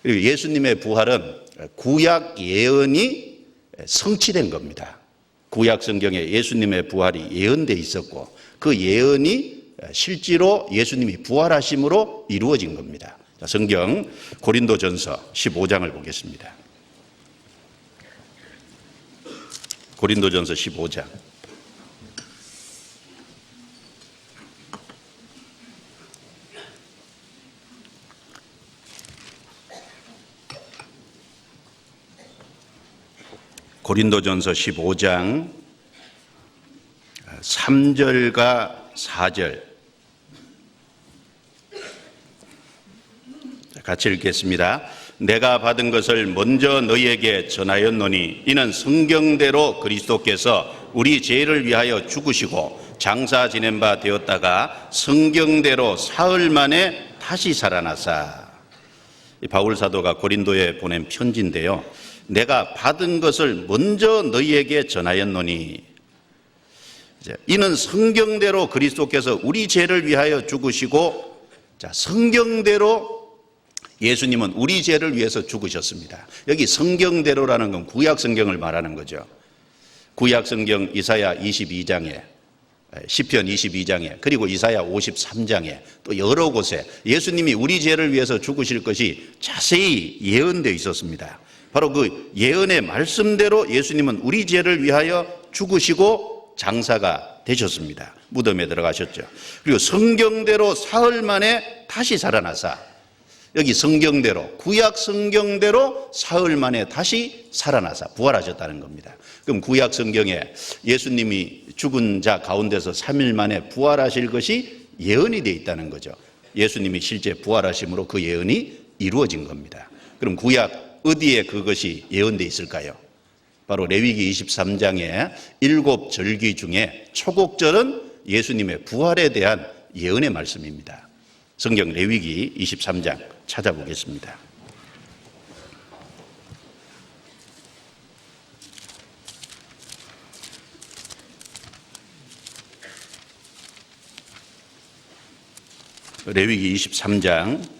그리고 예수님의 부활은 구약 예언이 성취된 겁니다. 구약 성경에 예수님의 부활이 예언되어 있었고 그 예언이 실제로 예수님이 부활하심으로 이루어진 겁니다. 성경 고린도전서 15장을 보겠습니다. 고린도전서 15장. 고린도전서 15장 3절과 4절 같이 읽겠습니다. 내가 받은 것을 먼저 너희에게 전하였노니 이는 성경대로 그리스도께서 우리 죄를 위하여 죽으시고 장사 지낸 바 되었다가 성경대로 사흘 만에 다시 살아나사. 바울 사도가 고린도에 보낸 편지인데요. 내가 받은 것을 먼저 너희에게 전하였노니 이는 성경대로 그리스도께서 우리 죄를 위하여 죽으시고 성경대로 예수님은 우리 죄를 위해서 죽으셨습니다. 여기 성경대로라는 건 구약 성경을 말하는 거죠. 구약 성경 이사야 22장에 시편 22장에 그리고 이사야 53장에 또 여러 곳에 예수님이 우리 죄를 위해서 죽으실 것이 자세히 예언되어 있었습니다. 바로 그 예언의 말씀대로 예수님은 우리 죄를 위하여 죽으시고 장사가 되셨습니다. 무덤에 들어가셨죠. 그리고 성경대로 사흘 만에 다시 살아나사. 여기 성경대로 구약 성경대로 사흘 만에 다시 살아나사 부활하셨다는 겁니다. 그럼 구약 성경에 예수님이 죽은 자 가운데서 3일 만에 부활하실 것이 예언이 되어 있다는 거죠. 예수님이 실제 부활하심으로 그 예언이 이루어진 겁니다. 그럼 구약 어디에 그것이 예언되어 있을까요? 바로 레위기 23장의 7절기 중에 초곡절은 예수님의 부활에 대한 예언의 말씀입니다. 성경 레위기 23장 찾아보겠습니다. 레위기 23장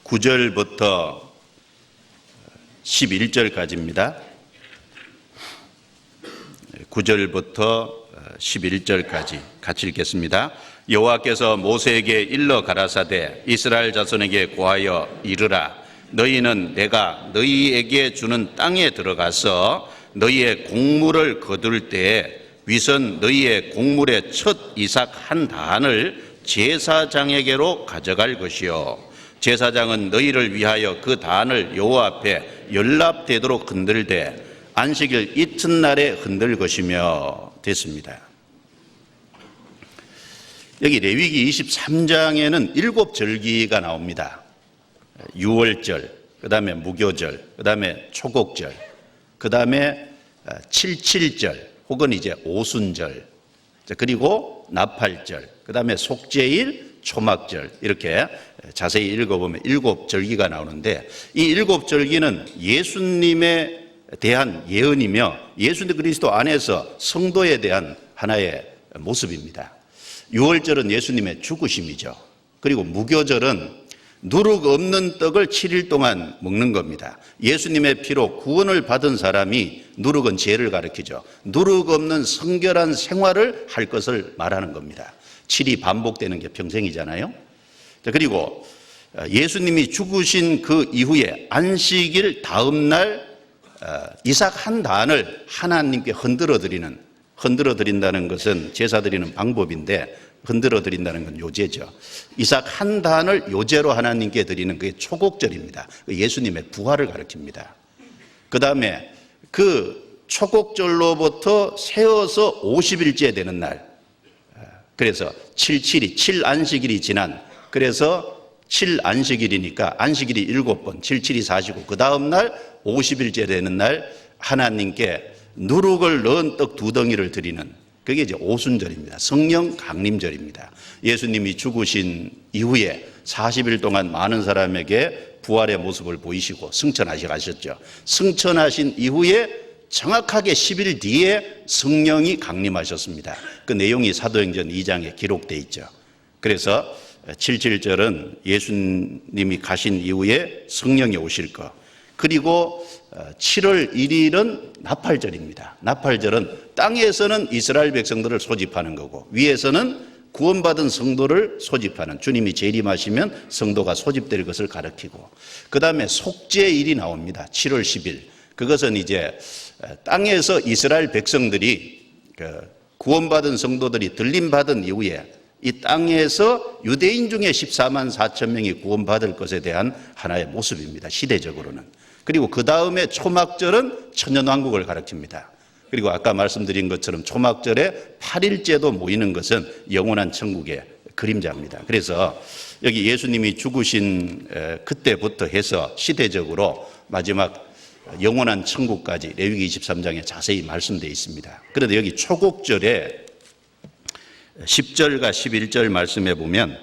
9절부터 11절까지입니다. 9절부터 11절까지 같이 읽겠습니다. 여호와께서 모세에게 일러 가라사대 이스라엘 자손에게 고하여 이르라. 너희는 내가 너희에게 주는 땅에 들어가서 너희의 곡물을 거둘 때에 위선 너희의 곡물의 첫 이삭 한 단을 제사장에게로 가져갈 것이요 제사장은 너희를 위하여 그 단을 여호와 앞에 연납되도록 흔들되 안식일 이튿날에 흔들 것이며 됐습니다. 여기 레위기 23장에는 7절기가 나옵니다. 유월절, 그 다음에 무교절, 그 다음에 초곡절, 그 다음에 칠칠절 혹은 이제 오순절, 그리고 나팔절, 그 다음에 속죄일, 초막절 이렇게 자세히 읽어보면 7절기가 나오는데 이 7절기는 예수님에 대한 예언이며 예수 그리스도 안에서 성도에 대한 하나의 모습입니다. 6월절은 예수님의 죽으심이죠. 그리고 무교절은 누룩 없는 떡을 7일 동안 먹는 겁니다. 예수님의 피로 구원을 받은 사람이 누룩은 죄를 가리키죠. 누룩 없는 성결한 생활을 할 것을 말하는 겁니다. 7이 반복되는 게 평생이잖아요. 그리고 예수님이 죽으신 그 이후에 안식일 다음 날 이삭 한 단을 하나님께 흔들어 드린다는 것은 제사 드리는 방법인데 흔들어 드린다는 건 요제죠. 이삭 한 단을 요제로 하나님께 드리는 그게 초곡절입니다. 예수님의 부활을 가리킵니다. 그 다음에 그 초곡절로부터 세어서 50일째 되는 날, 그래서 7.7이 7안식일이 지난, 그래서 7안식일이니까 안식일이 7번, 7.7이 4시고 그 다음 날 50일째 되는 날 하나님께 누룩을 넣은 떡 2덩이를 드리는 그게 이제 오순절입니다. 성령 강림절입니다. 예수님이 죽으신 이후에 40일 동안 많은 사람에게 부활의 모습을 보이시고 승천하셨죠. 승천하신 이후에 정확하게 10일 뒤에 성령이 강림하셨습니다. 그 내용이 사도행전 2장에 기록되어 있죠. 그래서 77절은 예수님이 가신 이후에 성령이 오실 것. 그리고 7월 1일은 나팔절입니다. 나팔절은 땅에서는 이스라엘 백성들을 소집하는 거고 위에서는 구원받은 성도를 소집하는, 주님이 재림하시면 성도가 소집될 것을 가리키고, 그 다음에 속죄일이 나옵니다. 7월 10일. 그것은 이제 땅에서 이스라엘 백성들이 구원받은 성도들이 들림받은 이후에 이 땅에서 유대인 중에 14만 4천 명이 구원받을 것에 대한 하나의 모습입니다. 시대적으로는. 그리고 그 다음에 초막절은 천년왕국을 가리킵니다. 그리고 아까 말씀드린 것처럼 초막절에 8일째도 모이는 것은 영원한 천국의 그림자입니다. 그래서 여기 예수님이 죽으신 그때부터 해서 시대적으로 마지막 영원한 천국까지 레위기 23장에 자세히 말씀되어 있습니다. 그런데 여기 초곡절에 10절과 11절 말씀해 보면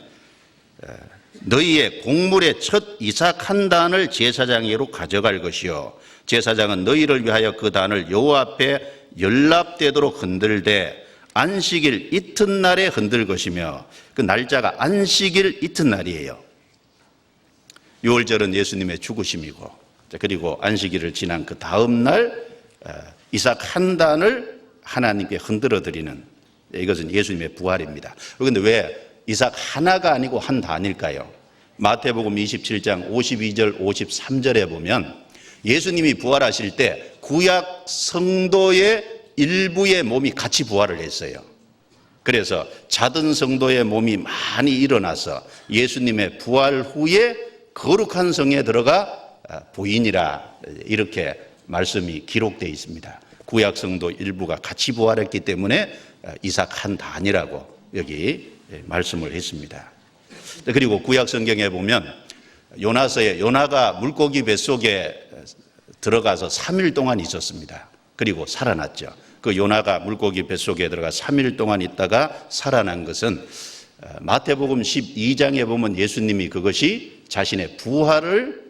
너희의 곡물의 첫 이삭 한 단을 제사장에게로 가져갈 것이요 제사장은 너희를 위하여 그 단을 여호와 앞에 연납되도록 흔들되 안식일 이튿날에 흔들 것이며 그 날짜가 안식일 이튿날이에요. 6월절은 예수님의 죽으심이고 그리고 안식일을 지난 그 다음 날 이삭 한 단을 하나님께 흔들어 드리는, 이것은 예수님의 부활입니다. 그런데 왜 이삭 하나가 아니고 한 단일까요? 마태복음 27장 52절 53절에 보면 예수님이 부활하실 때 구약 성도의 일부의 몸이 같이 부활을 했어요. 그래서 자든 성도의 몸이 많이 일어나서 예수님의 부활 후에 거룩한 성에 들어가 보이니라, 이렇게 말씀이 기록되어 있습니다. 구약 성도 일부가 같이 부활했기 때문에 이삭 한 단이라고 여기 말씀을 했습니다. 그리고 구약 성경에 보면 요나서에 요나가 물고기 뱃속에 들어가서 3일 동안 있었습니다. 그리고 살아났죠. 그 요나가 물고기 뱃속에 들어가 3일 동안 있다가 살아난 것은 마태복음 12장에 보면 예수님이 그것이 자신의 부활을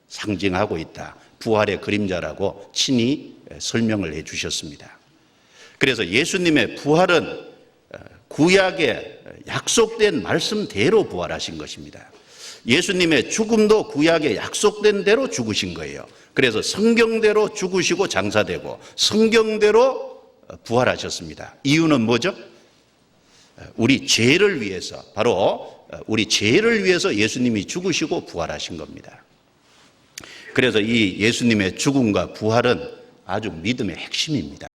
상징하고 있다, 부활의 그림자라고 친히 설명을 해 주셨습니다. 그래서 예수님의 부활은 구약에 약속된 말씀대로 부활하신 것입니다. 예수님의 죽음도 구약에 약속된 대로 죽으신 거예요. 그래서 성경대로 죽으시고 장사되고 성경대로 부활하셨습니다. 이유는 뭐죠? 우리 죄를 위해서, 바로 우리 죄를 위해서 예수님이 죽으시고 부활하신 겁니다. 그래서 이 예수님의 죽음과 부활은 아주 믿음의 핵심입니다.